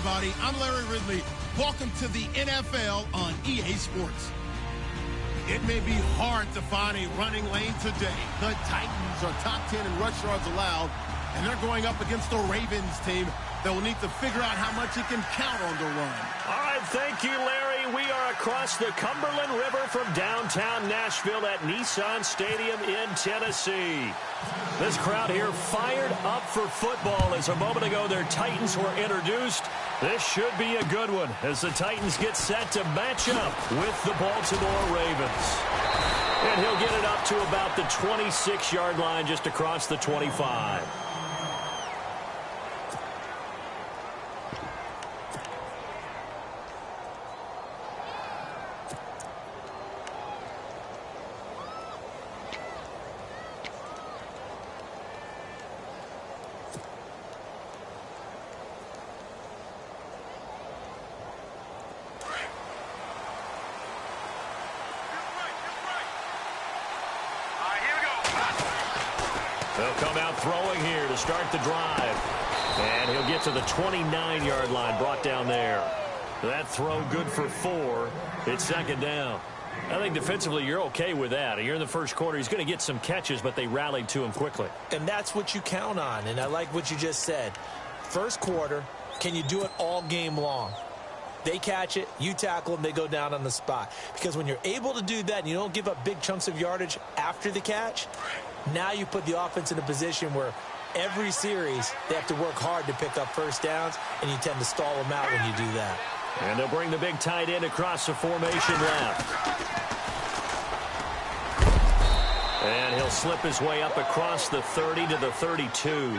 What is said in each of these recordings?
everybody. I'm Larry Ridley. Welcome to the NFL on EA Sports. It may be hard to find a running lane today. The Titans are top 10 in rush yards allowed, and they're going up against the Ravens team that will need to figure out how much it can count on the run. All right, thank you, Larry. We are across the Cumberland River from downtown Nashville at Nissan Stadium in Tennessee. This crowd here fired up for football as a moment ago their Titans were introduced. This should be a good one as the Titans get set to match up with the Baltimore Ravens. And he'll get it up to about the 26-yard line just across the 25. They'll come out throwing here to start the drive. And he'll get to the 29-yard line, brought down there. That throw good for 4. It's second down. I think defensively you're okay with that. You're in the first quarter. He's going to get some catches, but they rallied to him quickly. And that's what you count on, and I like what you just said. First quarter, can you do it all game long? They catch it, you tackle them, they go down on the spot. Because when you're able to do that and you don't give up big chunks of yardage after the catch, now you put the offense in a position where every series they have to work hard to pick up first downs, and you tend to stall them out when you do that. And they'll bring the big tight end across the formation left. And he'll slip his way up across the 30 to the 32.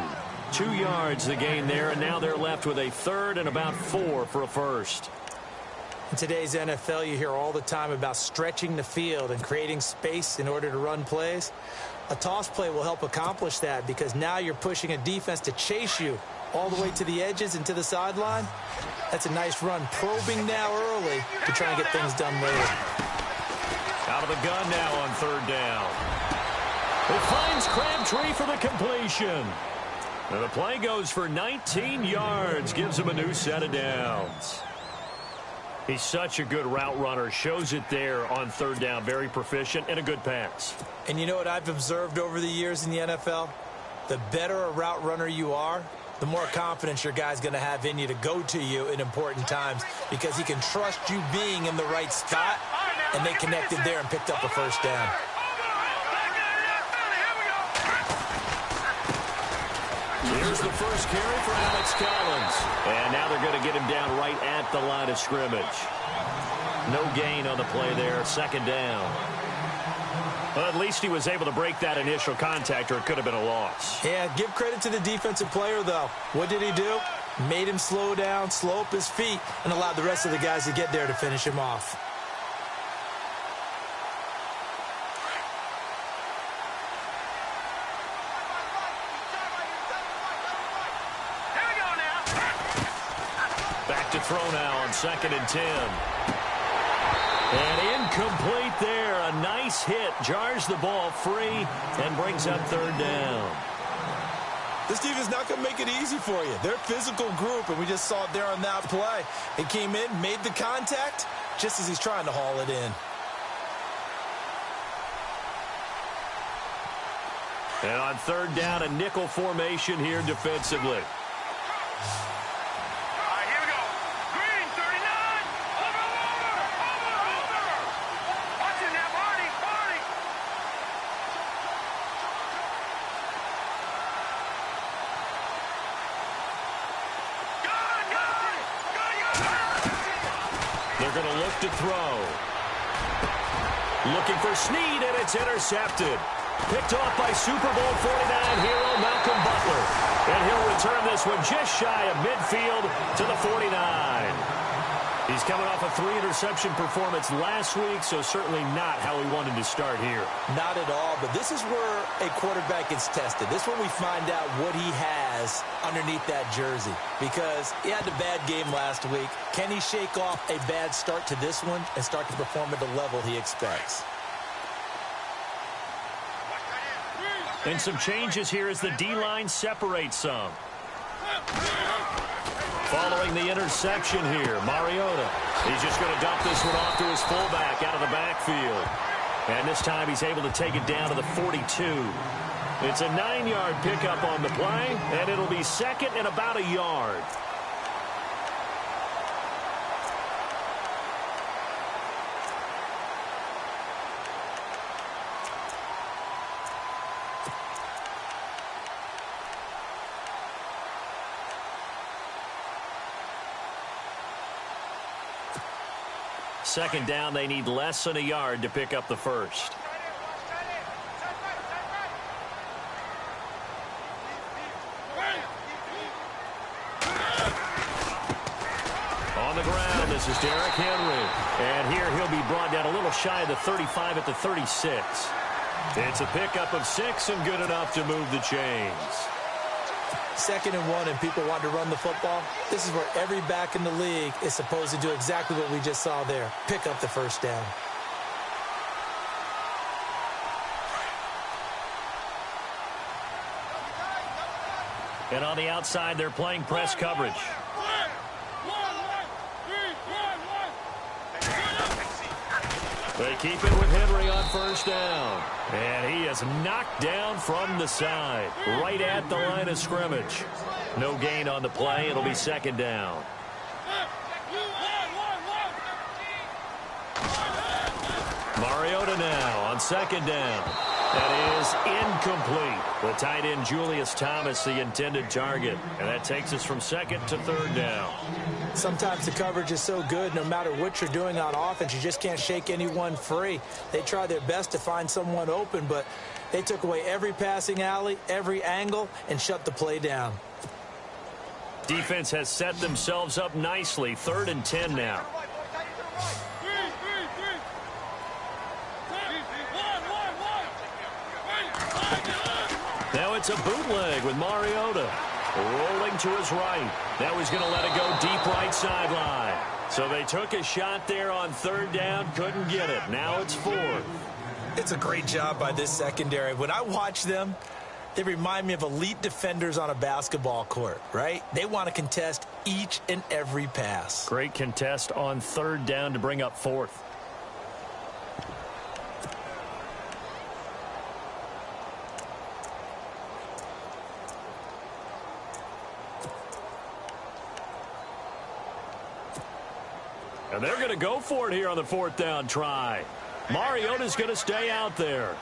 2 yards the gain there, and now they're left with a third and about 4 for a first. In today's NFL, you hear all the time about stretching the field and creating space in order to run plays. A toss play will help accomplish that because now you're pushing a defense to chase you all the way to the edges and to the sideline. That's a nice run, probing now early to try and get things done later. Out of the gun now on third down. It finds Crabtree for the completion. And the play goes for 19 yards, gives him a new set of downs. He's such a good route runner, shows it there on third down, very proficient and a good pass. And you know what I've observed over the years in the NFL? The better a route runner you are, the more confidence your guy's going to have in you to go to you in important times because he can trust you being in the right spot, and they connected there and picked up a first down. Here's the first carry for Alex Collins. And now they're going to get him down right at the line of scrimmage. No gain on the play there, second down. Well, at least he was able to break that initial contact, or it could have been a loss. Yeah, give credit to the defensive player, though. What did he do? Made him slow down, slow up his feet, and allowed the rest of the guys to get there to finish him off. Back to throw now on 2nd and 10. And incomplete there. A nice hit. Jars the ball free and brings up third down. This defense is not going to make it easy for you. They're a physical group, and we just saw it there on that play. It came in, made the contact, just as he's trying to haul it in. And on third down, a nickel formation here defensively. They're going to look to throw. Looking for Snead, and it's intercepted. Picked off by Super Bowl 49 hero Malcolm Butler. And he'll return this one just shy of midfield to the 49. He's coming off a 3-interception performance last week, so certainly not how he wanted to start here. Not at all, but this is where a quarterback gets tested. This is when we find out what he has underneath that jersey, because he had a bad game last week. Can he shake off a bad start to this one and start to perform at the level he expects? And some changes here as the D-line separates some. Following the interception here, Mariota. He's just going to dump this one off to his fullback out of the backfield. And this time he's able to take it down to the 42. It's a 9-yard pickup on the play, and it'll be second and about a yard. Second down, they need less than a yard to pick up the first. On the ground, this is Derrick Henry. And here he'll be brought down a little shy of the 35 at the 36. It's a pickup of 6 and good enough to move the chains. 2nd and 1 and people want to run the football. This is where every back in the league is supposed to do exactly what we just saw there. Pick up the first down. And on the outside, they're playing press coverage. They keep it with Henry on first down. And he is knocked down from the side, right at the line of scrimmage. No gain on the play. It'll be second down. Mariota now on second down. That is incomplete. The tight end Julius Thomas, the intended target. And that takes us from second to third down. Sometimes the coverage is so good, no matter what you're doing on offense, you just can't shake anyone free. They try their best to find someone open, but they took away every passing alley, every angle, and shut the play down. Defense has set themselves up nicely. 3rd and 10 now. Now it's a bootleg with Mariota. Rolling to his right. Now he's going to let it go deep right sideline. So they took a shot there on 3rd down, couldn't get it. Now it's 4th. It's a great job by this secondary. When I watch them, they remind me of elite defenders on a basketball court, right? They want to contest each and every pass. Great contest on 3rd down to bring up 4th. And they're going to go for it here on the 4th down try. Mariota's going to stay out there.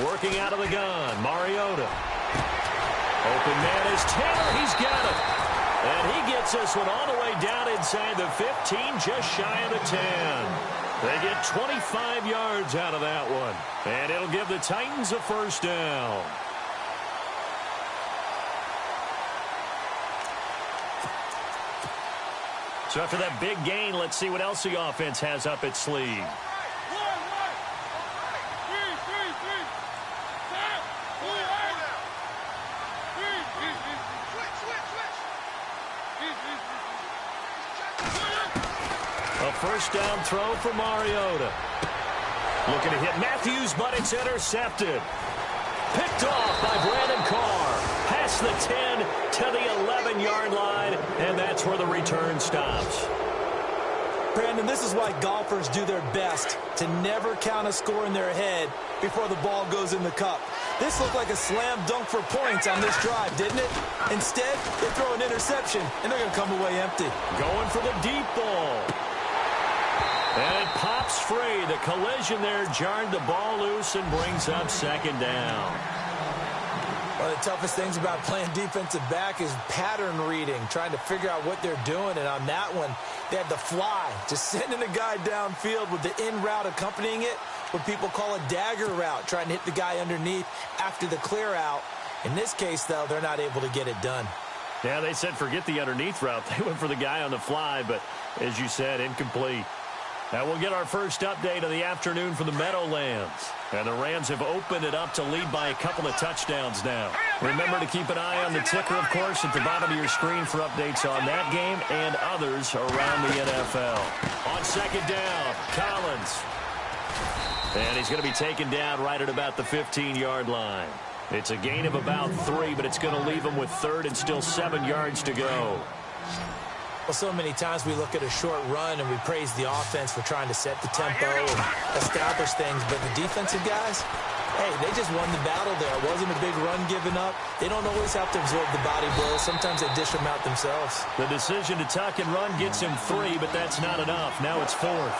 Working out of the gun, Mariota. Open man is Taylor. He's got it. And he gets this one all the way down inside the 15, just shy of the 10. They get 25 yards out of that one. And it'll give the Titans a first down. So after that big gain, let's see what else the offense has up its sleeve. A first down throw for Mariota. Looking to hit Matthews, but it's intercepted. Picked off by Brandon Carr. Past the 10 to the 11-yard line, and that's where the return stops. Brandon, this is why golfers do their best to never count a score in their head before the ball goes in the cup. This looked like a slam dunk for points on this drive, didn't it? Instead, they throw an interception, and they're going to come away empty. Going for the deep ball. And it pops free. The collision there jarred the ball loose and brings up second down. One of the toughest things about playing defensive back is pattern reading, trying to figure out what they're doing. And on that one, they had the fly, just sending a guy downfield with the in route accompanying it, what people call a dagger route, trying to hit the guy underneath after the clear out. In this case, though, they're not able to get it done. Yeah, they said forget the underneath route. They went for the guy on the fly, but as you said, incomplete. Now we'll get our first update of the afternoon from the Meadowlands. And the Rams have opened it up to lead by a couple of touchdowns now. Remember to keep an eye on the ticker, of course, at the bottom of your screen for updates on that game and others around the NFL. On second down, Collins. And he's going to be taken down right at about the 15-yard line. It's a gain of about 3, but it's going to leave him with third and still 7 yards to go. Well, so many times we look at a short run and we praise the offense for trying to set the tempo and establish things. But the defensive guys, hey, they just won the battle there. It wasn't a big run given up. They don't always have to absorb the body blows. Sometimes they dish them out themselves. The decision to tuck and run gets him 3, but that's not enough. Now it's 4th.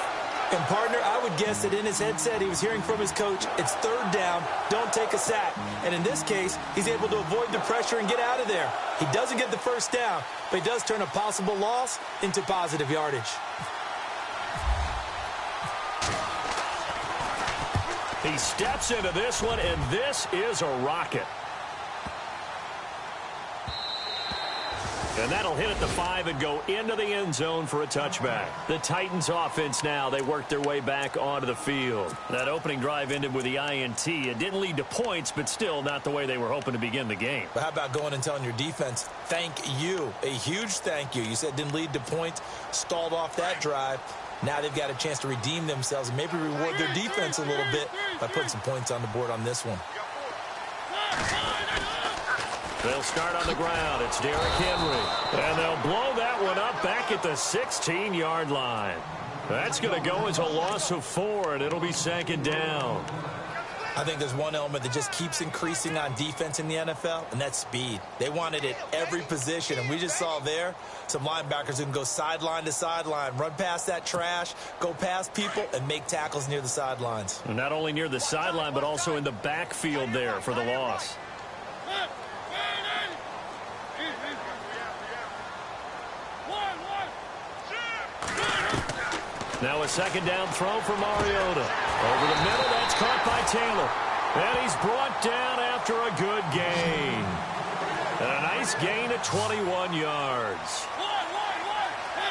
And, partner, I would guess that in his headset he was hearing from his coach, it's third down, don't take a sack. And in this case, he's able to avoid the pressure and get out of there. He doesn't get the first down, but he does turn a possible loss into positive yardage. He steps into this one, and this is a rocket. And that'll hit at the 5 and go into the end zone for a touchback. The Titans offense now, they work their way back onto the field. That opening drive ended with the INT. It didn't lead to points, but still not the way they were hoping to begin the game. But how about going and telling your defense, thank you, a huge thank you. You said it didn't lead to points, stalled off that drive. Now they've got a chance to redeem themselves and maybe reward their defense a little bit by putting some points on the board on this one. They'll start on the ground. It's Derrick Henry. And they'll blow that one up back at the 16-yard line. That's going to go as a loss of 4, and it'll be second down. I think there's one element that just keeps increasing on defense in the NFL, and that's speed. They want it at every position, and we just saw there some linebackers who can go sideline to sideline, run past that trash, go past people, and make tackles near the sidelines. And not only near the sideline, but also in the backfield there for the loss. Now a second down throw for Mariota. Over the middle, that's caught by Taylor. And he's brought down after a good gain. And a nice gain of 21 yards.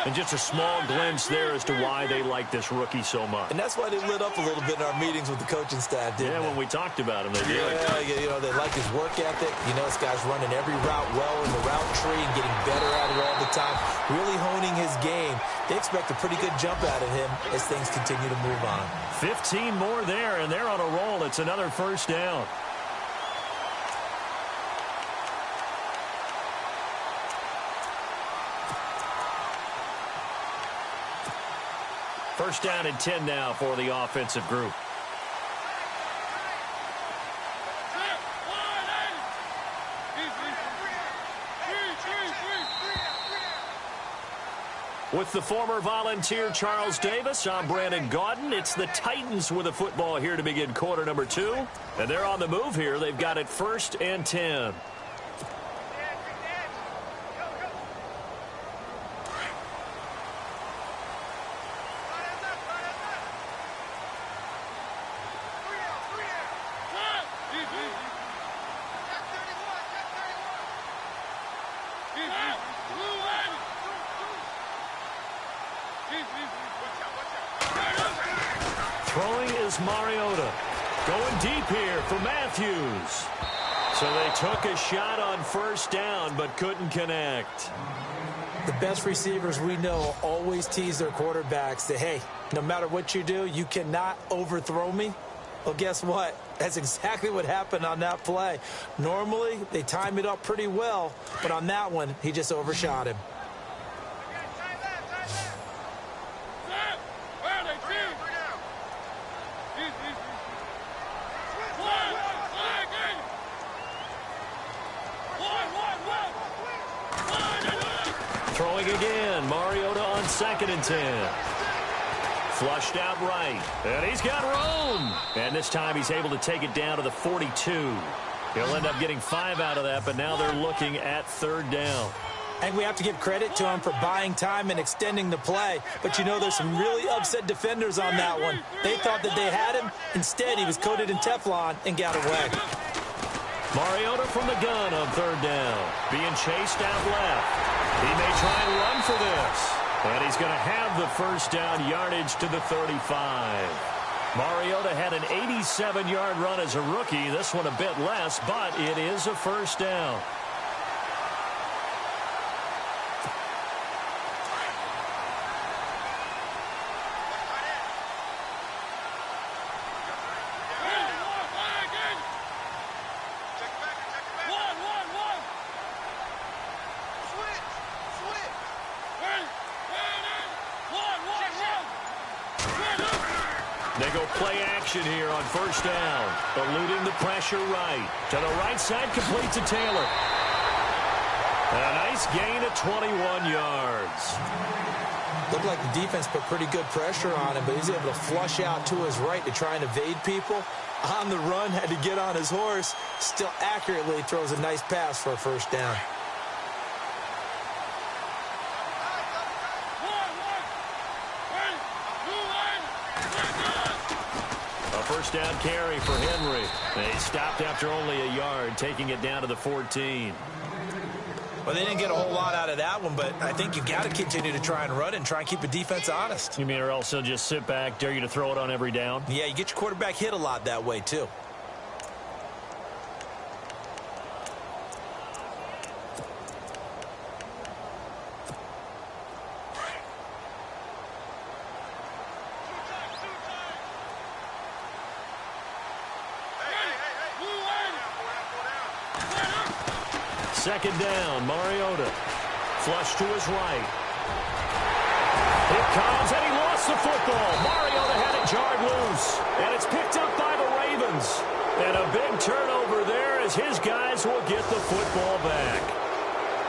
And just a small glimpse there as to why they like this rookie so much. And that's why they lit up a little bit in our meetings with the coaching staff, didn't they? When we talked about him, they did. Yeah, you know, they like his work ethic. You know, this guy's running every route well in the route tree and getting better at it all the time, really honing his game. They expect a pretty good jump out of him as things continue to move on. 15 more there, and they're on a roll. It's another first down. First down and 10 now for the offensive group. With the former Volunteer Charles Davis, I'm Brandon Gaudin. It's the Titans with the football here to begin quarter number 2. And they're on the move here. They've got it 1st and 10. Throwing is Mariota. Going deep here for Matthews. So they took a shot on first down but couldn't connect. The best receivers we know always tease their quarterbacks that, hey, no matter what you do, you cannot overthrow me. Well, guess what? That's exactly what happened on that play. Normally, they time it up pretty well, but on that one, he just overshot him. Throwing again, Mariota on 2nd and 10. Flushed out right, and he's got room. And this time he's able to take it down to the 42. He'll end up getting 5 out of that, but now they're looking at 3rd down. And we have to give credit to him for buying time and extending the play. But, you know, there's some really upset defenders on that one. They thought that they had him. Instead, he was coated in Teflon and got away. Mariota from the gun on 3rd down. Being chased out left. He may try and run for this. And he's going to have the first down, yardage to the 35. Mariota had an 87-yard run as a rookie. This one a bit less, but it is a first down. They go play action here on first down. Eluding the pressure right. To the right side, complete to Taylor. A nice gain of 21 yards. Looked like the defense put pretty good pressure on him, but he's able to flush out to his right to try and evade people. On the run, had to get on his horse. Still accurately throws a nice pass for a first down. First down carry for Henry. They stopped after only a yard, taking it down to the 14. Well, they didn't get a whole lot out of that one, but I think you've got to continue to try and run and try and keep the defense honest. You mean or else they'll just sit back, dare you to throw it on every down? Yeah, you get your quarterback hit a lot that way, too. Second down, Mariota. Flush to his right. Here comes, and he lost the football. Mariota had it jarred loose, and it's picked up by the Ravens. And a big turnover there as his guys will get the football back.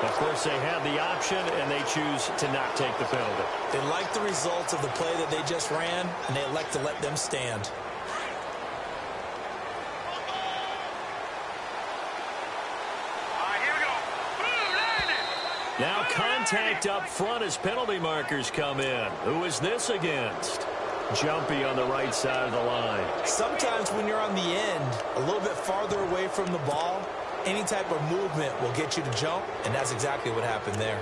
Of course, they have the option, and they choose to not take the penalty. They like the results of the play that they just ran, and they elect to let them stand. Now contact up front as penalty markers come in. Who is this against? Jumpy on the right side of the line. Sometimes when you're on the end, a little bit farther away from the ball, any type of movement will get you to jump, and that's exactly what happened there.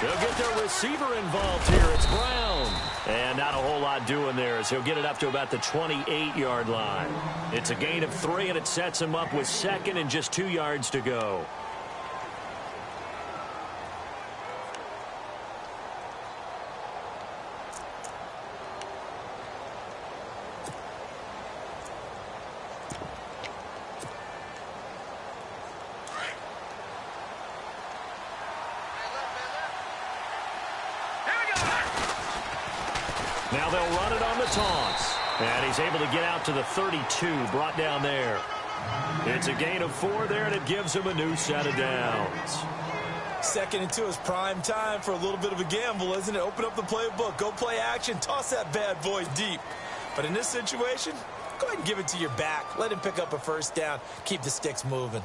They'll get their receiver involved here. It's Brown. And not a whole lot doing there as he'll get it up to about the 28-yard line. It's a gain of 3, and it sets him up with second and just 2 yards to go. Now they'll run it on the toss. And he's able to get out to the 32, brought down there. It's a gain of 4 there, and it gives him a new set of downs. 2nd and 2 is prime time for a little bit of a gamble, isn't it? Open up the playbook, go play action, toss that bad boy deep. But in this situation, go ahead and give it to your back. Let him pick up a first down. Keep the sticks moving.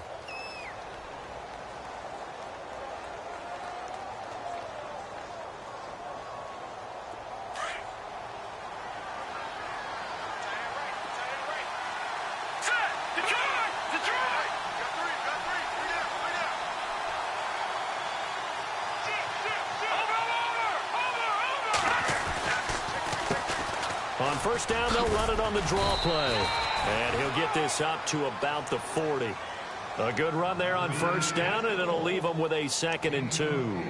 On first down, they'll run it on the draw play. And he'll get this up to about the 40. A good run there on first down, and it'll leave him with a 2nd and 2.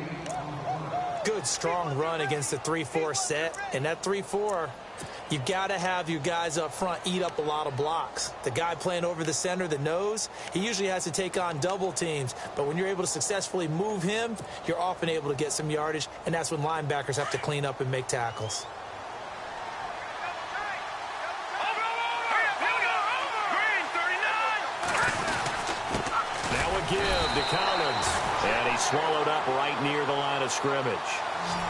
Good, strong run against the 3-4 set. And that 3-4, you've got to have your guys up front eat up a lot of blocks. The guy playing over the center, the nose, he usually has to take on double teams. But when you're able to successfully move him, you're often able to get some yardage, and that's when linebackers have to clean up and make tackles. Give to Collins, and he swallowed up right near the line of scrimmage.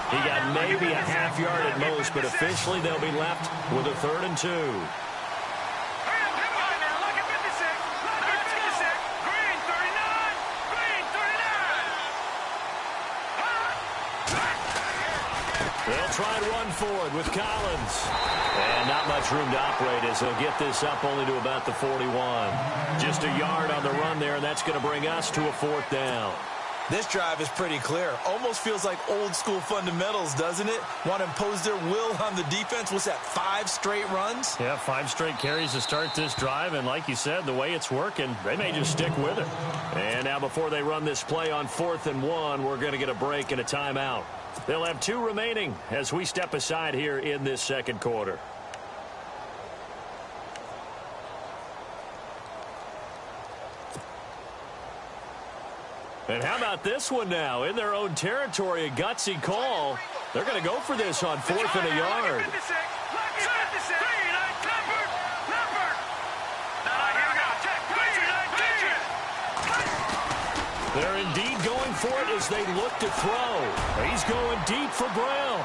He got maybe a half yard at most, but officially they'll be left with a 3rd and 2. They'll try and run forward with Collins. And not much room to operate as they'll get this up only to about the 41. Just a yard on the run there, and that's going to bring us to a 4th down. This drive is pretty clear. Almost feels like old school fundamentals, doesn't it? Want to impose their will on the defense. What's that, 5 straight runs? Yeah, 5 straight carries to start this drive. And like you said, the way it's working, they may just stick with it. And now before they run this play on 4th and 1, we're going to get a break and a timeout. They'll have 2 remaining as we step aside here in this second quarter. And how about this one now? In their own territory, a gutsy call. They're going to go for this on 4th and a yard. They're indeed going for it as they look to throw. He's going deep for Brown.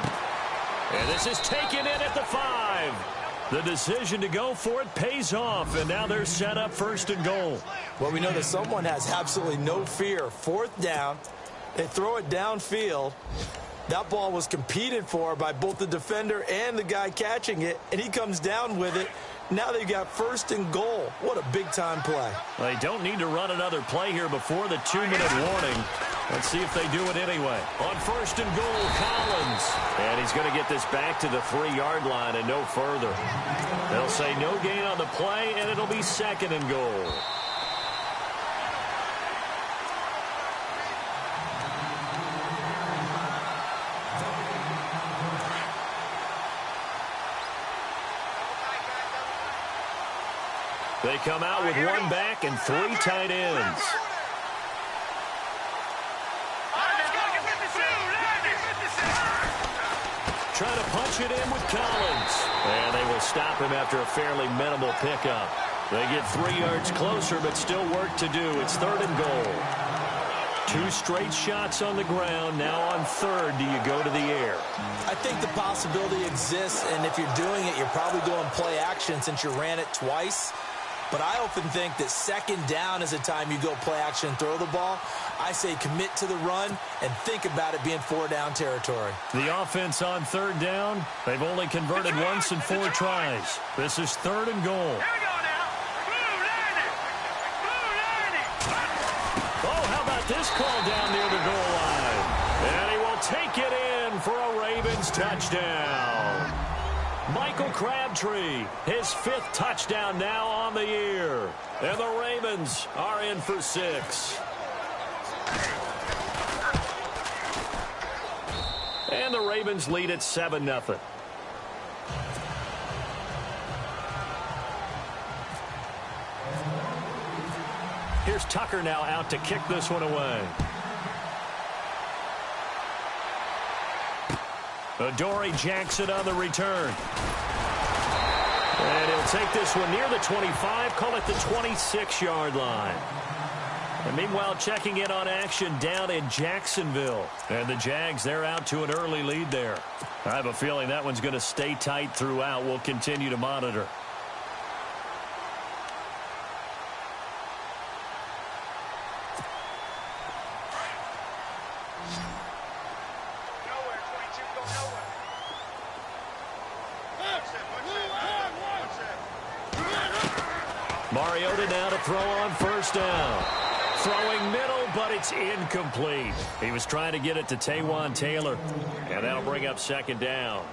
And this is taken in at the 5. The decision to go for it pays off, and now they're set up 1st and goal. Well, we know that someone has absolutely no fear. 4th down. They throw it downfield. That ball was competed for by both the defender and the guy catching it, and he comes down with it. Now they've got 1st and goal. What a big-time play. They don't need to run another play here before the 2-minute warning. Let's see if they do it anyway. On 1st and goal, Collins. And he's going to get this back to the 3-yard line and no further. They'll say no gain on the play, and it'll be 2nd and goal. They come out with 1 back and 3 tight ends. Trying to punch it in with Collins. And they will stop him after a fairly minimal pickup. They get 3 yards closer, but still work to do. It's 3rd and goal. 2 straight shots on the ground. Now on 3rd, do you go to the air? I think the possibility exists, and if you're doing it, you're probably going play action since you ran it twice. But I often think that 2nd down is a time you go play action and throw the ball. I say commit to the run and think about it being 4-down territory. The offense on 3rd down, they've only converted once in 4 tries. This is 3rd and goal. Here we go now. Oh, how about this call down near the goal line? And he will take it in for a Ravens touchdown. Michael Crabtree, his 5th touchdown now on the year. And the Ravens are in for 6. And the Ravens lead at 7-0. Here's Tucker now out to kick this one away. Adoree Jackson on the return. And he'll take this one near the 25, call it the 26-yard line. And meanwhile, checking in on action down in Jacksonville. And the Jags, they're out to an early lead there. I have a feeling that one's going to stay tight throughout. We'll continue to monitor. Mariota now to throw on 1st down. Throwing middle, but it's incomplete. He was trying to get it to Taywan Taylor, and that'll bring up 2nd down.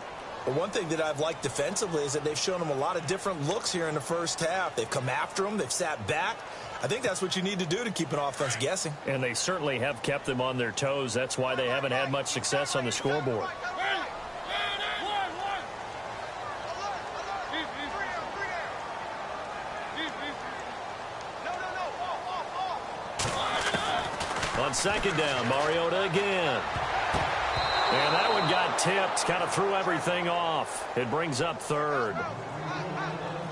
Well, one thing that I've liked defensively is that they've shown him a lot of different looks here in the first half. They've come after him. They've sat back. I think that's what you need to do to keep an offense guessing. And they certainly have kept them on their toes. That's why they haven't had much success on the scoreboard. On 2nd down, Mariota again. And that one got tipped, kind of threw everything off. It brings up 3rd.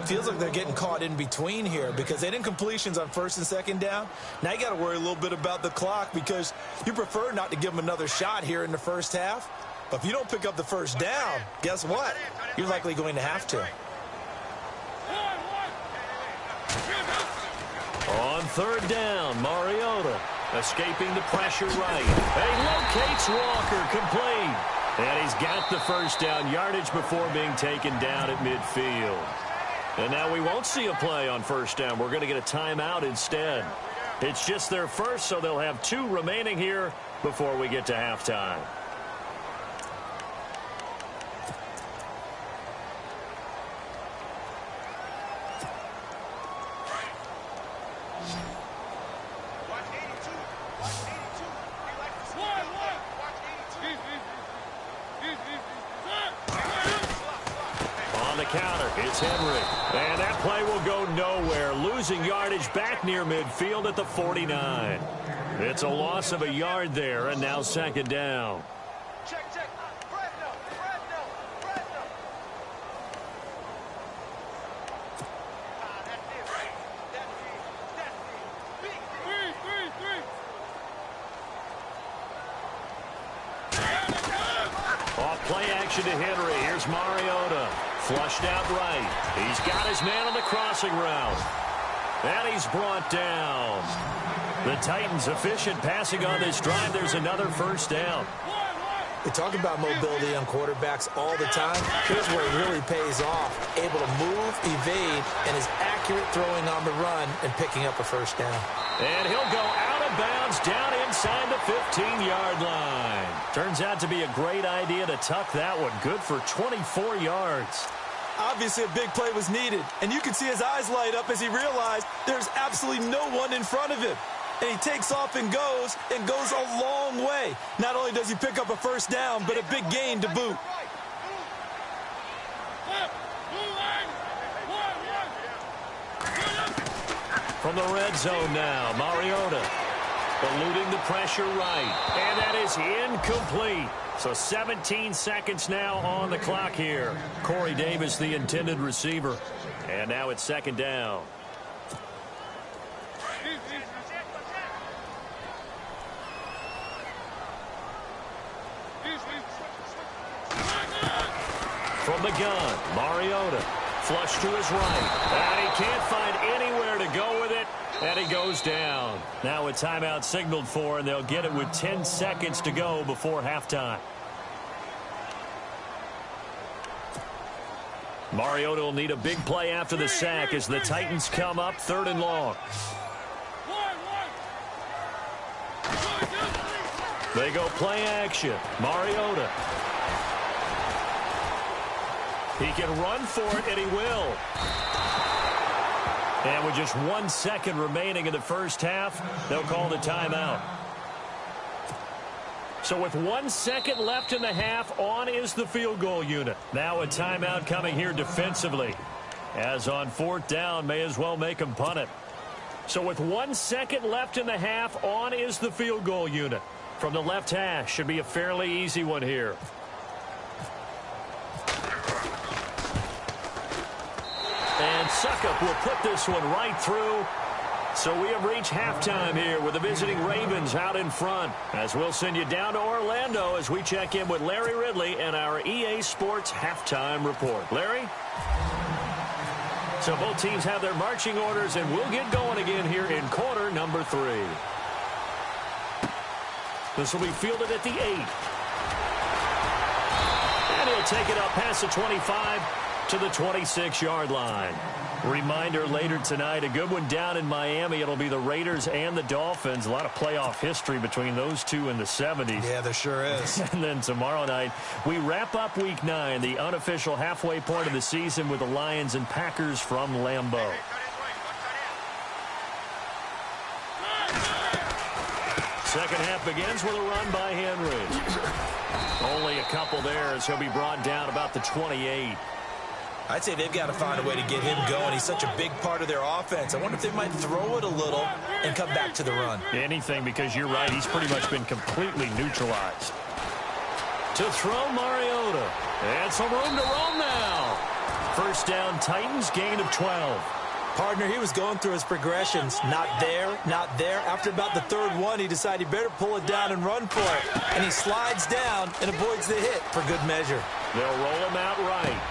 Feels like they're getting caught in between here because they didn't completions on 1st and 2nd down. Now you got to worry a little bit about the clock because you prefer not to give them another shot here in the first half. But if you don't pick up the 1st down, guess what? You're likely going to have to. On 3rd down, Mariota escaping the pressure right. He locates Walker, complete. And he's got the first down yardage before being taken down at midfield. And now we won't see a play on first down. We're going to get a timeout instead. It's just their first, so they'll have 2 remaining here before we get to halftime. Counter. It's Henry. And that play will go nowhere. Losing yardage back near midfield at the 49. It's a loss of a yard there, and now second down. Check. Off play action to Henry. Here's Mariota. Flushed out right. He's got his man on the crossing route. And he's brought down. The Titans efficient passing on this drive. There's another first down. We talk about mobility on quarterbacks all the time. Here's where it really pays off. Able to move, evade, and is accurate throwing on the run and picking up a first down. And he'll go out of bounds down inside the 15-yard line. Turns out to be a great idea to tuck that one. Good for 24 yards. Obviously, a big play was needed, and you can see his eyes light up as he realized there's absolutely no one in front of him. And he takes off and goes a long way. Not only does he pick up a first down, but a big gain to boot. From the red zone now, Mariota eluding the pressure right. And that is incomplete. So 17 seconds now on the clock here. Corey Davis, the intended receiver. And now it's second down. From the gun, Mariota. Flush to his right. And he can't find anywhere to go with it. And he goes down. Now a timeout signaled for, and they'll get it with 10 seconds to go before halftime. Mariota will need a big play after the sack as the Titans come up 3rd and long. They go play action. Mariota. He can run for it, and he will. And with just 1 second remaining in the first half, they'll call the timeout. So with 1 second left in the half, on is the field goal unit. Now a timeout coming here defensively. As on 4th down, may as well make them punt it. So with 1 second left in the half, on is the field goal unit. From the left hash, should be a fairly easy one here. And Suckup will put this one right through. So we have reached halftime here with the visiting Ravens out in front. As we'll send you down to Orlando as we check in with Larry Ridley and our EA Sports halftime report. Larry? So both teams have their marching orders, and we'll get going again here in quarter number 3. This will be fielded at the 8. And he'll take it up past the 25 to the 26-yard line. Reminder later tonight, a good one down in Miami. It'll be the Raiders and the Dolphins. A lot of playoff history between those two in the 70s. Yeah, there sure is. And then tomorrow night, we wrap up Week 9, the unofficial halfway point of the season with the Lions and Packers from Lambeau. Second half begins with a run by Henry. Only a couple there as he'll be brought down about the 28. I'd say they've got to find a way to get him going. He's such a big part of their offense. I wonder if they might throw it a little and come back to the run. Anything, because you're right. He's pretty much been completely neutralized. To throw Mariota. And some room to roam now. First down, Titans, gain of 12. Partner, he was going through his progressions. Not there, not there. After about the 3rd one, he decided he better pull it down and run for it. And he slides down and avoids the hit for good measure. They'll roll him out right.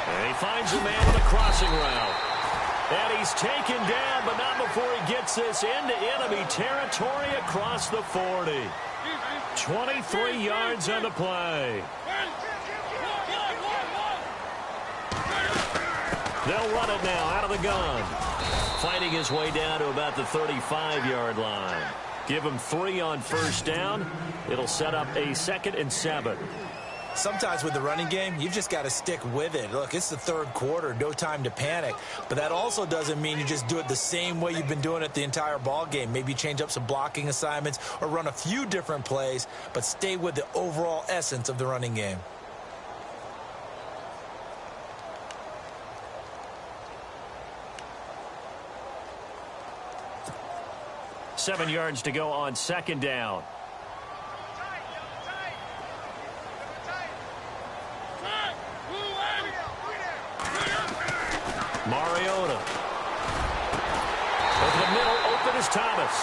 And he finds a man on the crossing route. And he's taken down, but not before he gets this into enemy territory across the 40. 23 yards on the play. They'll run it now out of the gun. Fighting his way down to about the 35-yard line. Give him 3 on first down. It'll set up a 2nd and 7. Sometimes with the running game, you've just got to stick with it. Look, it's the 3rd quarter, no time to panic. But that also doesn't mean you just do it the same way you've been doing it the entire ball game. Maybe change up some blocking assignments or run a few different plays, but stay with the overall essence of the running game. Seven yards to go on 2nd down. Mariota. Over the middle, open is Thomas.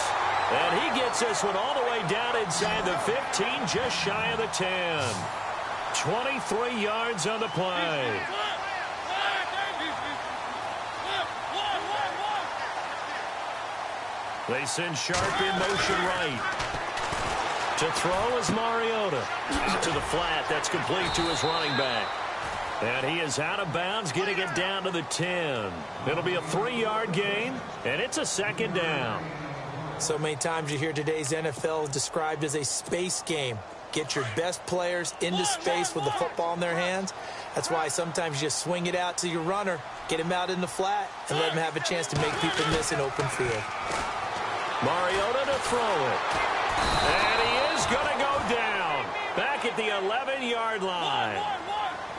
And he gets this one all the way down inside the 15, just shy of the 10. 23 yards on the play. They send Sharp in motion right. To throw is Mariota. To the flat, that's complete to his running back. And he is out of bounds, getting it down to the 10. It'll be a 3-yard gain, and it's a 2nd down. So many times you hear today's NFL described as a space game. Get your best players into space with the football in their hands. That's why sometimes you just swing it out to your runner, get him out in the flat, and let him have a chance to make people miss an open field. Mariota to throw it. And he is going to go down. Back at the 11-yard line.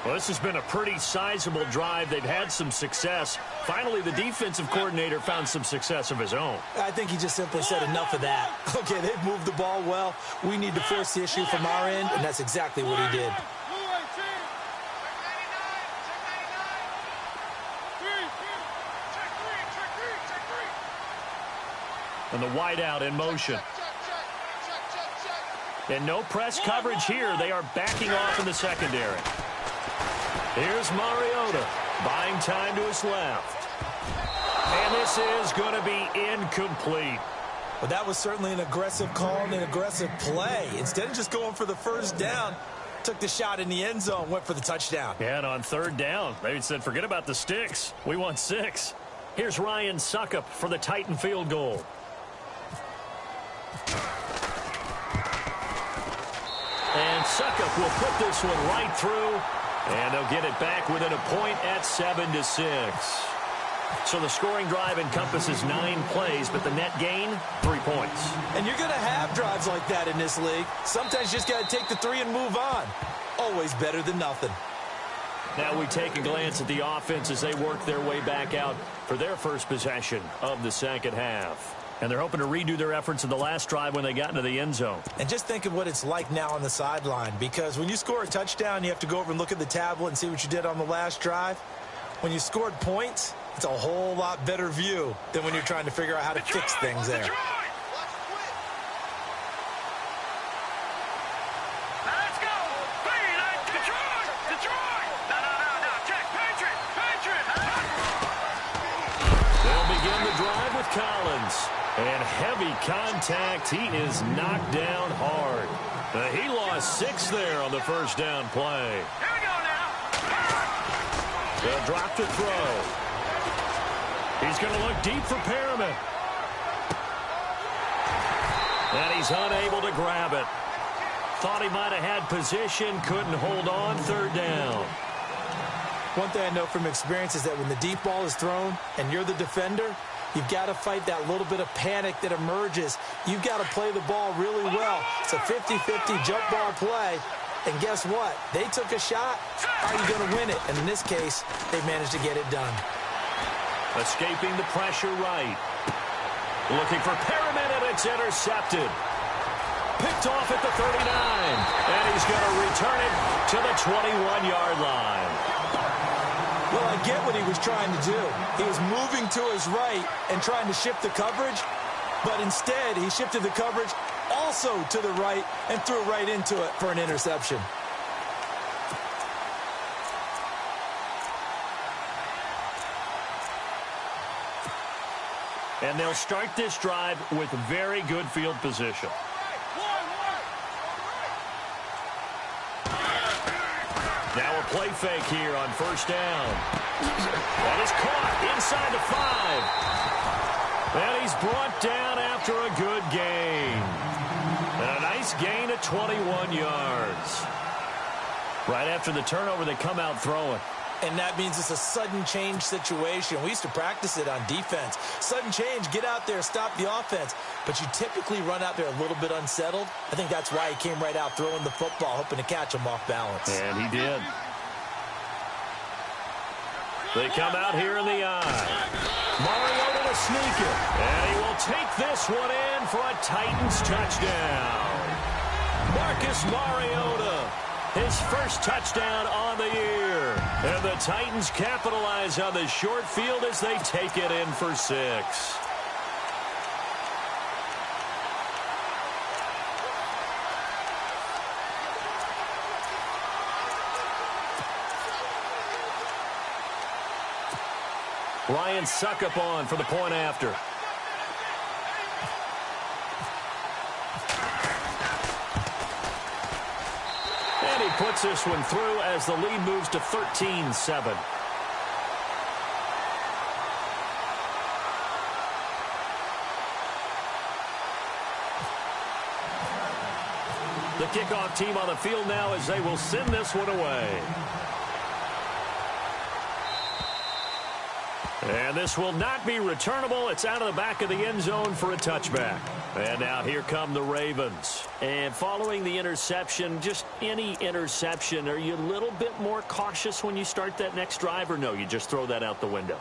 Well, this has been a pretty sizable drive. They've had some success. Finally, the defensive coordinator found some success of his own. I think he just simply said enough of that. Okay, they've moved the ball well. We need to force the issue from our end, and that's exactly what he did. And the wideout in motion. And no press coverage here. They are backing off in the secondary. Here's Mariota, buying time to his left. And this is going to be incomplete. Well, that was certainly an aggressive call and an aggressive play. Instead of just going for the first down, took the shot in the end zone, went for the touchdown. Yeah, and on 3rd down, they said, forget about the sticks. We want 6. Here's Ryan Suckup for the Titan field goal. And Suckup will put this one right through. And they'll get it back within a point at 7-6. So the scoring drive encompasses 9 plays, but the net gain, 3 points. And you're going to have drives like that in this league. Sometimes you just got to take the 3 and move on. Always better than nothing. Now we take a glance at the offense as they work their way back out for their first possession of the 2nd half. And they're hoping to redo their efforts in the last drive when they got into the end zone. And just think of what it's like now on the sideline, because when you score a touchdown, you have to go over and look at the tablet and see what you did on the last drive. When you scored points, it's a whole lot better view than when you're trying to figure out how to fix things there. They'll begin the drive with Collins. And heavy contact. He is knocked down hard. He lost 6 there on the first down play. Here we go now. They'll drop to throw. He's going to look deep for Perriman. And he's unable to grab it. Thought he might have had position, couldn't hold on. 3rd down. One thing I know from experience is that when the deep ball is thrown and you're the defender, you've got to fight that little bit of panic that emerges. You've got to play the ball really well. It's a 50-50 jump ball play. And guess what? They took a shot. Are you going to win it? And in this case, they managed to get it done. Escaping the pressure right. Looking for Perriman, and it's intercepted. Picked off at the 39. And he's going to return it to the 21-yard line. Well, I get what he was trying to do. He was moving to his right and trying to shift the coverage, but instead he shifted the coverage also to the right and threw right into it for an interception. And they'll start this drive with very good field position. Now a play fake here on first down. That is caught inside the 5. And he's brought down after a good gain. And a nice gain of 21 yards. Right after the turnover, they come out throwing. And that means it's a sudden change situation. We used to practice it on defense. Sudden change, get out there, stop the offense. But you typically run out there a little bit unsettled. I think that's why he came right out throwing the football, hoping to catch him off balance. And he did. They come out here in the eye. Mariota to sneak it. And he will take this one in for a Titans touchdown. Marcus Mariota. His first touchdown on the year. And the Titans capitalize on the short field as they take it in for 6. Ryan Succop for the point after. And he puts this one through as the lead moves to 13-7. The kickoff team on the field now as they will send this one away. And this will not be returnable. It's out of the back of the end zone for a touchback. And now here come the Ravens. And following the interception, just any interception, are you a little bit more cautious when you start that next drive, or no, you just throw that out the window?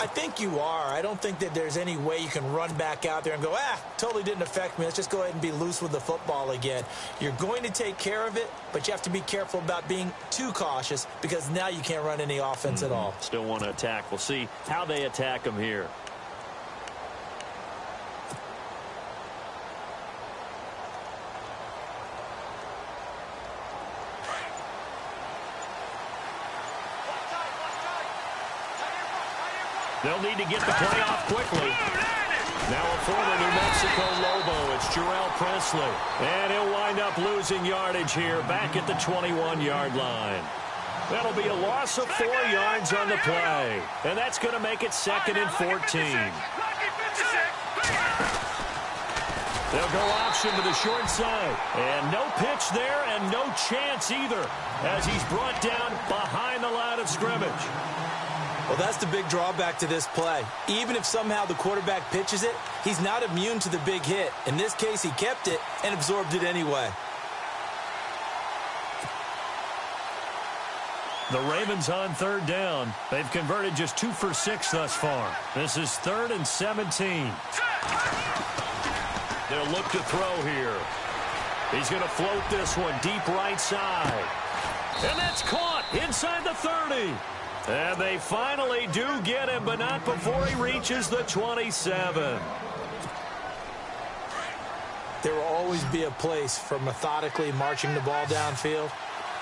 I think you are. I don't think that there's any way you can run back out there and go, totally didn't affect me. Let's just go ahead and be loose with the football again. You're going to take care of it, but you have to be careful about being too cautious because now you can't run any offense at all. Still want to attack. We'll see how they attack them here. They'll need to get the play off quickly. Now a former New Mexico Lobo. It's Jarrell Presley. And he'll wind up losing yardage here back at the 21-yard line. That'll be a loss of 4 yards on the play. And that's going to make it 2nd and 14. They'll go option to the short side. And no pitch there and no chance either as he's brought down behind the line of scrimmage. Well, that's the big drawback to this play. Even if somehow the quarterback pitches it, he's not immune to the big hit. In this case, he kept it and absorbed it anyway. The Ravens on 3rd down. They've converted just 2 for 6 thus far. This is 3rd and 17. They'll look to throw here. He's going to float this one deep right side. And that's caught inside the 30. And they finally do get him, but not before he reaches the 27. There will always be a place for methodically marching the ball downfield.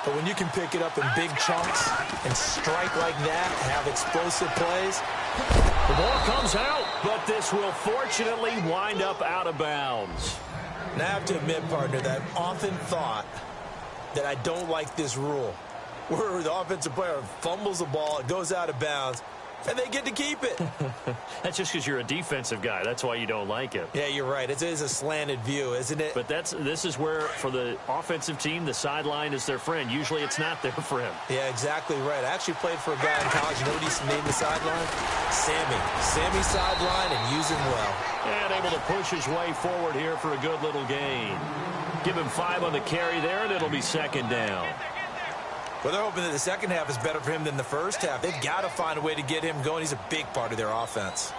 But when you can pick it up in big chunks and strike like that, have explosive plays. The ball comes out, but this will fortunately wind up out of bounds. And I have to admit, partner, that I've often thought that I don't like this rule, where the offensive player fumbles the ball, it goes out of bounds, and they get to keep it. That's just because you're a defensive guy. That's why you don't like it. Yeah, you're right. It is a slanted view, isn't it? But this is where, for the offensive team, the sideline is their friend. Usually it's not their friend. Yeah, exactly right. I actually played for a guy in college. You know what he's named the sideline? Sammy. Sammy sideline, and use him well. And able to push his way forward here for a good little gain. Give him 5 on the carry there, and it'll be 2nd down. Well, they're hoping that the second half is better for him than the first half. They've got to find a way to get him going. He's a big part of their offense.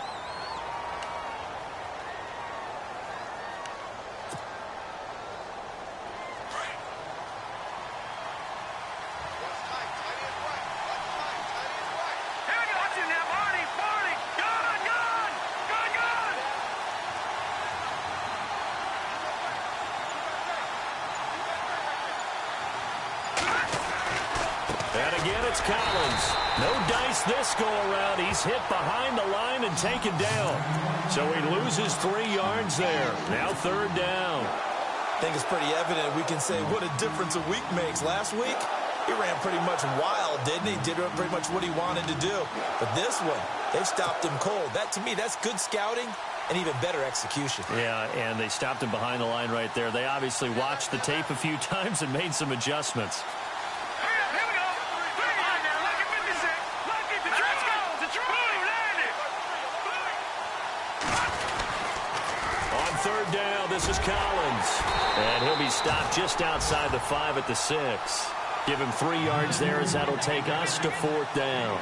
And again, it's Collins. No dice this go-around. He's hit behind the line and taken down. So he loses 3 yards there. Now 3rd down. I think it's pretty evident we can say what a difference a week makes. Last week, He ran pretty much wild, didn't he? Did pretty much what he wanted to do. But this one, they've stopped him cold. That, to me, that's good scouting and even better execution. Yeah, and they stopped him behind the line right there. They obviously watched the tape a few times and made some adjustments. On third down, this is Collins. And he'll be stopped just outside the 5 at the 6. Give him 3 yards there as that'll take us to 4th down.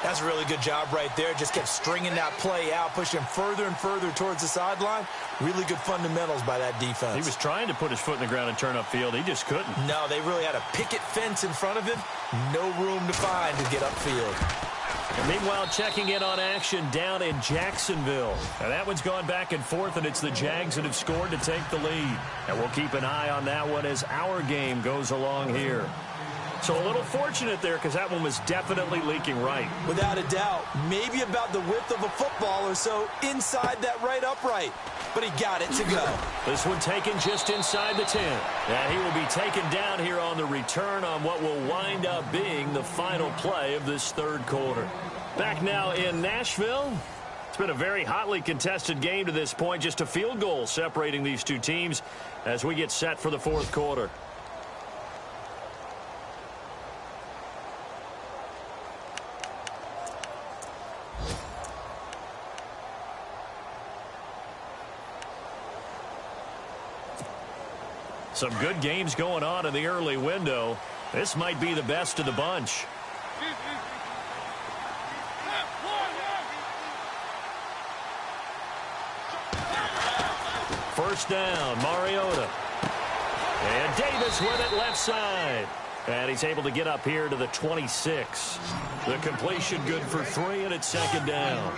That's a really good job right there. Just kept stringing that play out, pushing him further and further towards the sideline. Really good fundamentals by that defense. He was trying to put his foot in the ground and turn upfield. He just couldn't. No, they really had a picket fence in front of him. No room to find to get upfield. And meanwhile, checking in on action down in Jacksonville. Now that one's gone back and forth, and it's the Jags that have scored to take the lead. And we'll keep an eye on that one as our game goes along here. So a little fortunate there because that one was definitely leaking right. Without a doubt, maybe about the width of a football or so inside that right upright. But he got it to go. This one taken just inside the 10. And he will be taken down here on the return on what will wind up being the final play of this third quarter. Back now in Nashville. It's been a very hotly contested game to this point. Just a field goal separating these two teams as we get set for the fourth quarter. Some good games going on in the early window. This might be the best of the bunch. First down, Mariota. And Davis with it left side. And he's able to get up here to the 26. The completion good for 3, and it's second down.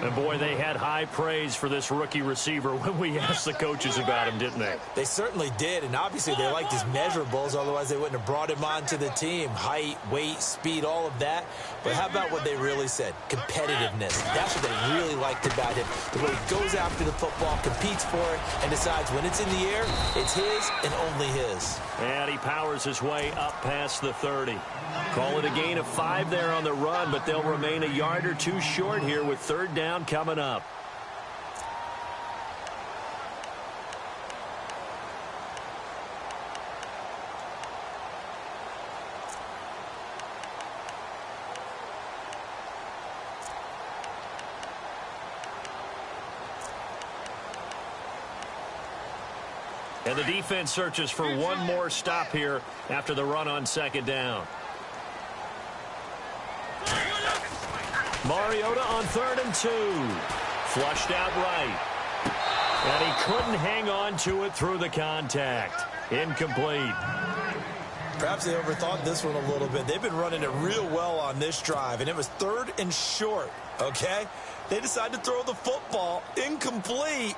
And, boy, they had high praise for this rookie receiver when we asked the coaches about him, didn't they? They certainly did, and obviously they liked his measurables. Otherwise, they wouldn't have brought him onto the team. Height, weight, speed, all of that. But how about what they really said? Competitiveness. That's what they really liked about him. The way he goes after the football, competes for it, and decides when it's in the air, it's his and only his. And he powers his way up past the 30. Call it a gain of 5 there on the run, but they'll remain a yard or 2 short here with third down coming up. And the defense searches for one more stop here after the run on second down. Mariota on 3rd and 2. Flushed out right. And he couldn't hang on to it through the contact. Incomplete. Perhaps they overthought this one a little bit. They've been running it real well on this drive, and it was 3rd and short, okay? They decided to throw the football. Incomplete.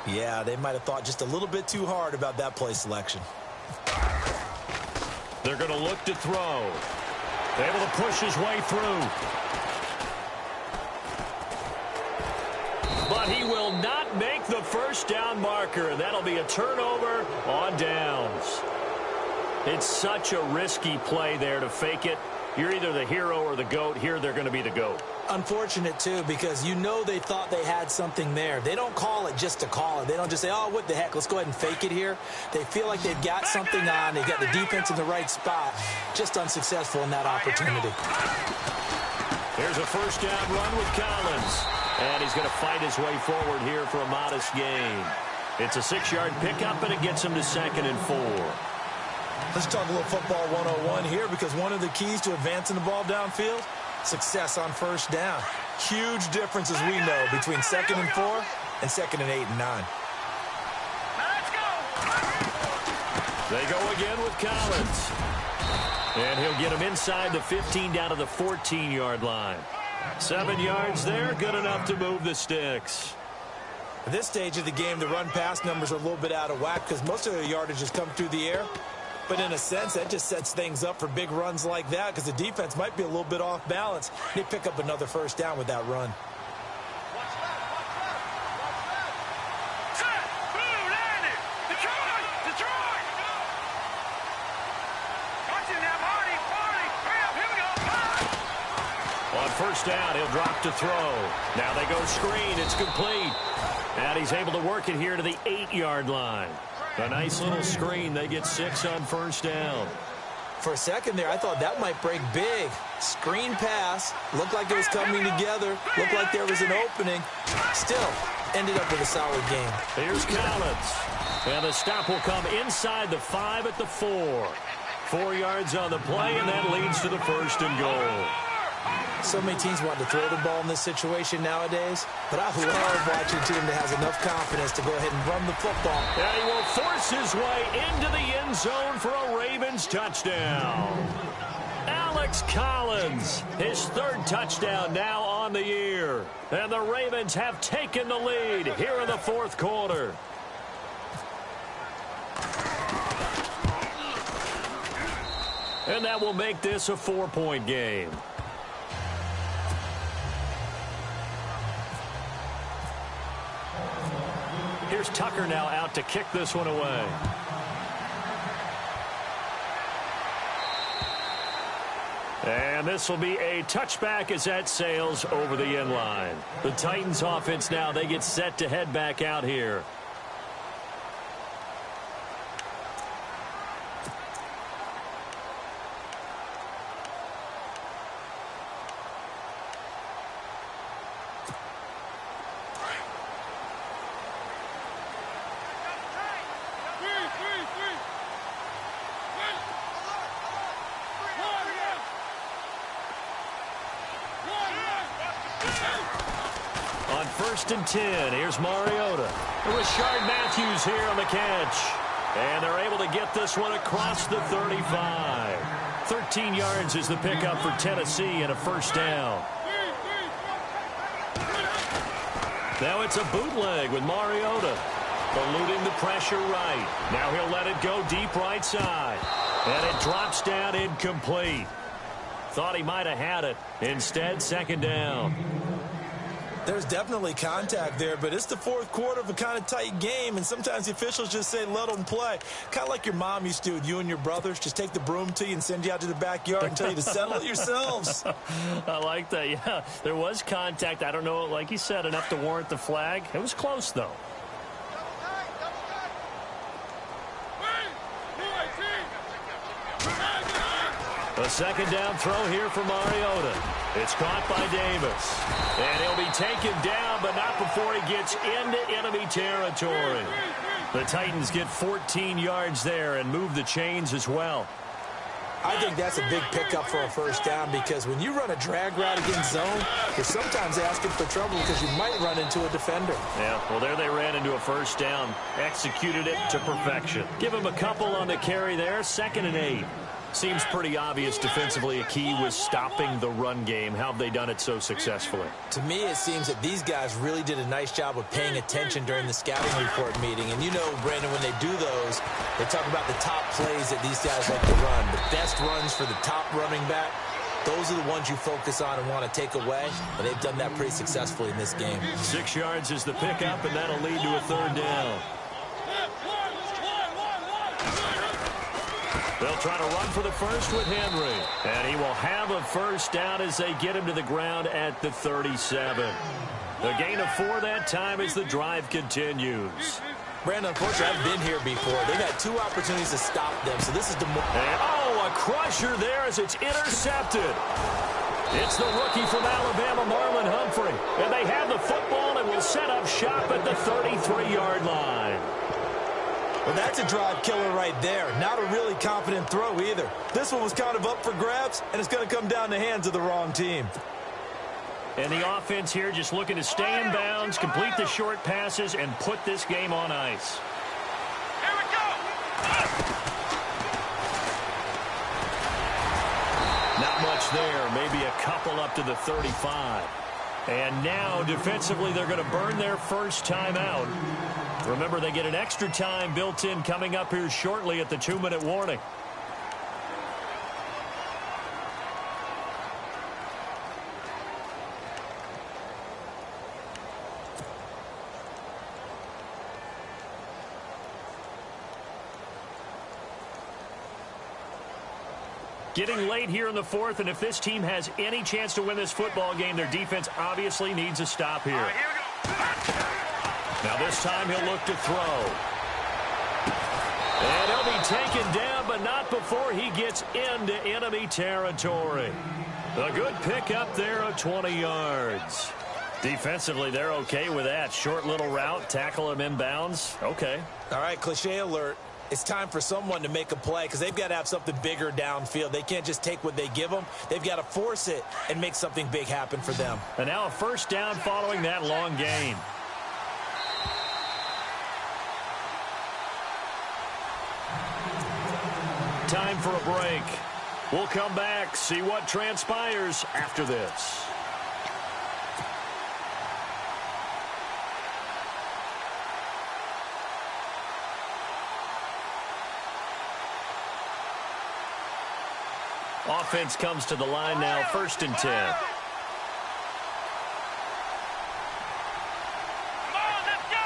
Yeah, they might have thought just a little bit too hard about that play selection. They're going to look to throw. Able to push his way through. But he will not make the first down marker. That'll be a turnover on downs. It's such a risky play there to fake it. You're either the hero or the GOAT. Here they're going to be the GOAT. Unfortunate, too, because you know they thought they had something there. They don't call it just to call it. They don't just say, oh, what the heck, let's go ahead and fake it here. They feel like they've got something on. They've got the defense in the right spot. Just unsuccessful in that opportunity. Here's a first down run with Collins. And he's going to fight his way forward here for a modest gain. It's a 6-yard pickup, and it gets him to 2nd and 4. Let's talk a little football 101 here, because one of the keys to advancing the ball downfield, success on first down. Huge difference, as we know, between 2nd and 4 and 2nd and 8 and 9. Let's go. They go again with Collins. And he'll get him inside the 15 down to the 14-yard line. 7 yards there, good enough to move the sticks. At this stage of the game, the run-pass numbers are a little bit out of whack because most of their yardage has come through the air. But in a sense, that just sets things up for big runs like that because the defense might be a little bit off balance. They pick up another first down with that run. On first down, he'll drop to throw. Now they go screen. It's complete. And he's able to work it here to the 8-yard line. A nice little screen. They get 6 on first down. For a second there, I thought that might break big. Screen pass. Looked like it was coming together. Looked like there was an opening. Still, ended up with a solid game. Here's Collins. And the stop will come inside the 5 at the 4. 4 yards on the play, and that leads to the first and goal. So many teams want to throw the ball in this situation nowadays, but I love watching a team that has enough confidence to go ahead and run the football. And he will force his way into the end zone for a Ravens touchdown. Alex Collins, his 3rd touchdown now on the year. And the Ravens have taken the lead here in the 4th quarter. And that will make this a 4-point game. Here's Tucker now out to kick this one away. And this will be a touchback as that sails over the end line. The Titans offense now, they get set to head back out here. On 1st and 10, here's Mariota. Rashard Matthews here on the catch. And they're able to get this one across the 35. 13 yards is the pickup for Tennessee and a first down. Now it's a bootleg with Mariota. Eluding the pressure right. Now he'll let it go deep right side. And it drops down incomplete. Thought he might have had it. Instead, second down. There's definitely contact there, but it's the 4th quarter of a kind of tight game, and sometimes the officials just say, let them play. Kind of like your mom used to do with you and your brothers. Just take the broom to you and send you out to the backyard and tell you to settle it yourselves. I like that, yeah. There was contact. I don't know, like you said, enough to warrant the flag. It was close, though. A second down throw here for Mariota. It's caught by Davis. And he'll be taken down, but not before he gets into enemy territory. The Titans get 14 yards there and move the chains as well. I think that's a big pickup for a first down because when you run a drag route against zone, you're sometimes asking for trouble because you might run into a defender. Yeah, well, there they ran into a first down. Executed it to perfection. Give him a couple on the carry there. 2nd and 8. Seems pretty obvious defensively a key was stopping the run game. How have they done it so successfully? To me, it seems that these guys really did a nice job of paying attention during the scouting report meeting. And you know, Brandon, when they do those, they talk about the top plays that these guys like to run. The best runs for the top running back. Those are the ones you focus on and want to take away. And they've done that pretty successfully in this game. 6 yards is the pickup, and that'll lead to a 3rd down. They'll try to run for the first with Henry. And he will have a first down as they get him to the ground at the 37. A gain of 4 that time as the drive continues. Brandon, unfortunately, I've been here before. They've had 2 opportunities to stop them, so this is the more. A crusher there as it's intercepted. It's the rookie from Alabama, Marlon Humphrey. And they have the football and will set up shop at the 33-yard line. Well, that's a drive killer right there. Not a really confident throw either. This one was kind of up for grabs, and it's going to come down in the hands of the wrong team. And the offense here just looking to stay in bounds, complete the short passes, and put this game on ice. Here we go. Not much there. Maybe a couple up to the 35. And now, defensively, they're going to burn their first timeout. Remember, they get an extra time built in coming up here shortly at the 2-minute warning. Getting late here in the fourth, and if this team has any chance to win this football game, their defense obviously needs a stop here. Here we go. Now this time he'll look to throw. And he'll be taken down, but not before he gets into enemy territory. A good pickup there of 20 yards. Defensively, they're okay with that. Short little route, tackle him inbounds. Okay. All right, cliche alert. It's time for someone to make a play because they've got to have something bigger downfield. They can't just take what they give them. They've got to force it and make something big happen for them. And now a first down following that long gain. Time for a break. We'll come back, see what transpires after this. Offense comes to the line now, 1st and 10. Come on, let's go.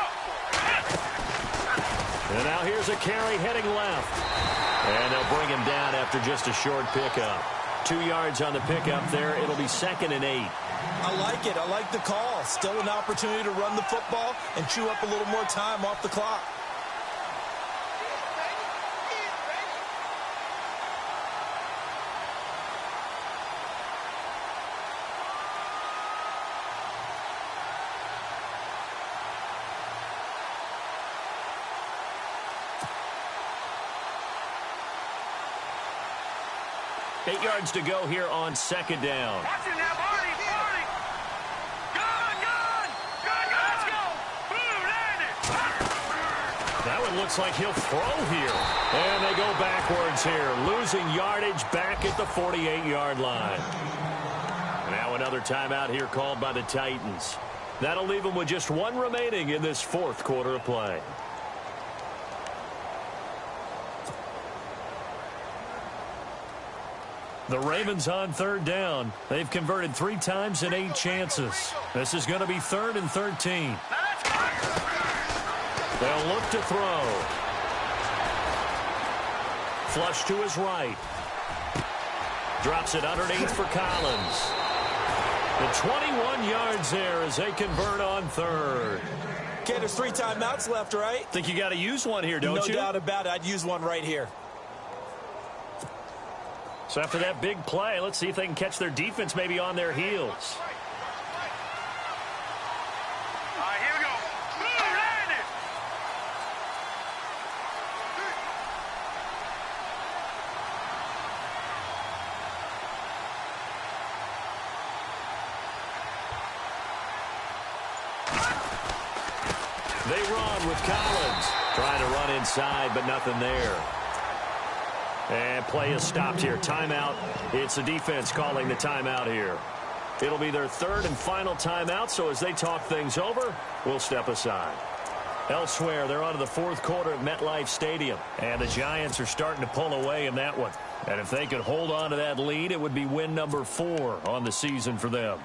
And now here's a carry heading left. And they'll bring him down after just a short pickup. 2 yards on the pickup there. It'll be 2nd and 8. I like it. I like the call. Still an opportunity to run the football and chew up a little more time off the clock. Eight yards to go here on 2nd down. Watch it now, Barney. Good, let's go. Boom, landed. That one looks like he'll throw here. And they go backwards here, losing yardage back at the 48-yard line. Now another timeout here called by the Titans. That'll leave them with just 1 remaining in this 4th quarter of play. The Ravens on 3rd down. They've converted 3 times in 8 chances. This is going to be 3rd and 13. They'll look to throw. Flush to his right. Drops it underneath for Collins. The 21 yards there as they convert on 3rd. Okay, there's 3 timeouts left, right? Think you got to use one here, don't you? No doubt about it. I'd use one right here. So after that big play, let's see if they can catch their defense maybe on their heels. Here we go. Boom, landed. They run with Collins. Trying to run inside, but nothing there. And play is stopped here. Timeout. It's the defense calling the timeout here. It'll be their 3rd and final timeout, so as they talk things over, we'll step aside. Elsewhere, they're on to the 4th quarter at MetLife Stadium, and the Giants are starting to pull away in that one. And if they could hold on to that lead, it would be win number 4 on the season for them.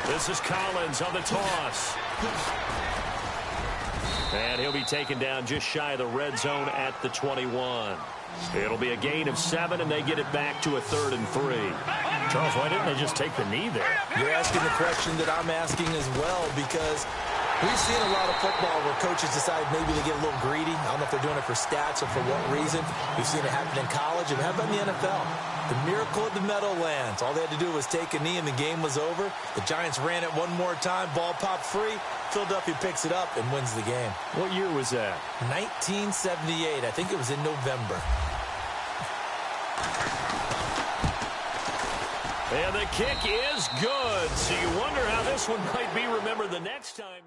This is Collins on the toss. And he'll be taken down just shy of the red zone at the 21. It'll be a gain of 7, and they get it back to a 3rd and 3. Charles, why didn't they just take the knee there? You're asking the question that I'm asking as well, because we've seen a lot of football where coaches decide maybe they get a little greedy. I don't know if they're doing it for stats or for what reason. We've seen it happen in college, and how about in the NFL? The miracle of the Meadowlands. All they had to do was take a knee, and the game was over. The Giants ran it one more time. Ball popped free. Philadelphia picks it up and wins the game. What year was that? 1978. I think it was in November. And the kick is good. So you wonder how this one might be remembered the next time.